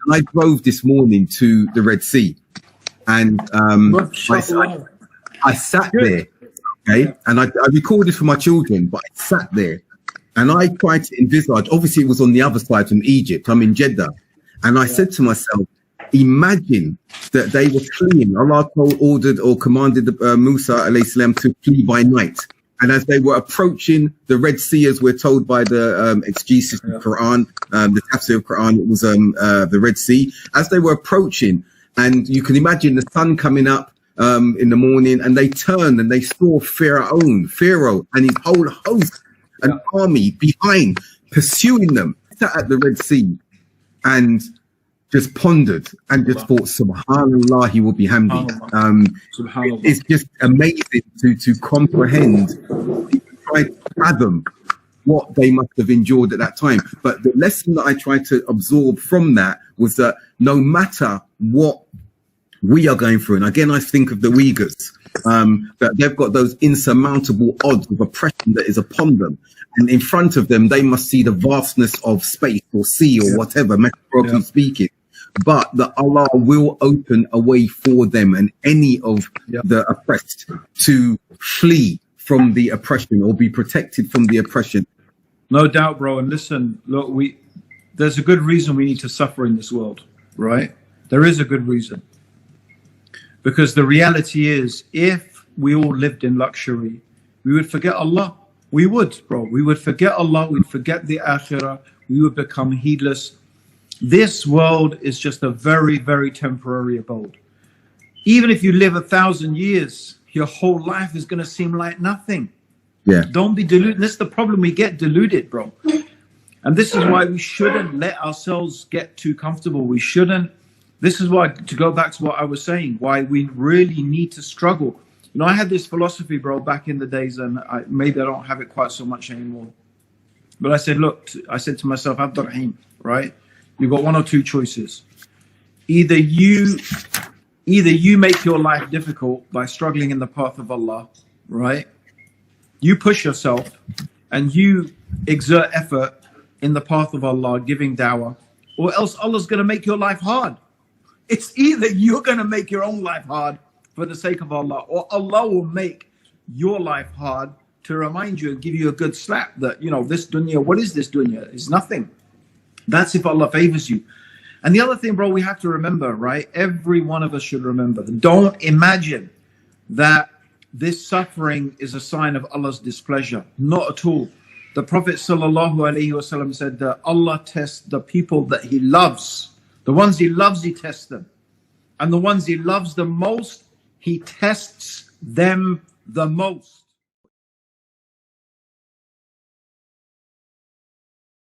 And I drove this morning to the Red Sea, and I sat there, okay, and I recorded for my children, but I sat there, and I tried to envisage. Obviously, it was on the other side from Egypt. I'm in Jeddah, and I said to myself, imagine that they were fleeing. Allah ordered or commanded Musa alayhi salam to flee by night. And as they were approaching the Red Sea, as we're told by the exegesis of the Quran, the tafsir of Quran, it was the Red Sea. As they were approaching, and you can imagine the sun coming up in the morning, and they turned and they saw Pharaoh and his whole host, an army behind, pursuing them. Sat at the Red Sea and just pondered and just thought, Subhanallah wa bihamdi. It's just amazing to comprehend, try to fathom what they must have endured at that time. But the lesson that I tried to absorb from that was that no matter what we are going through, and again, I think of the Uyghurs, that they've got those insurmountable odds of oppression that is upon them. And in front of them, they must see the vastness of space or sea or whatever, metaphorically speaking. But that Allah will open a way for them and any of the oppressed to flee from the oppression or be protected from the oppression. No doubt, bro. And listen, look, there's a good reason we need to suffer in this world, right? There is a good reason. Because the reality is, if we all lived in luxury, we would forget Allah. We would, bro. We would forget Allah. We'd forget the akhirah. We would become heedless. This world is just a very, very temporary abode. Even if you live 1,000 years, your whole life is going to seem like nothing. Yeah. Don't be deluded. This is the problem. We get deluded, bro. And this is why we shouldn't let ourselves get too comfortable. We shouldn't. This is why, to go back to what I was saying, why we really need to struggle. You know, I had this philosophy, bro, back in the days, and maybe I don't have it quite so much anymore. But I said, look, I said to myself, Abdurrahim, right? You've got one or two choices. Either you make your life difficult by struggling in the path of Allah, right? You push yourself and you exert effort in the path of Allah, giving dawah, or else Allah's going to make your life hard. It's either you're going to make your own life hard for the sake of Allah, or Allah will make your life hard to remind you and give you a good slap that, you know, this dunya, what is this dunya? It's nothing. That's if Allah favors you. And the other thing, bro, we have to remember, right? Every one of us should remember. Don't imagine that this suffering is a sign of Allah's displeasure. Not at all. The Prophet ﷺ said that Allah tests the people that He loves. The ones He loves, He tests them. And the ones He loves the most, He tests them the most.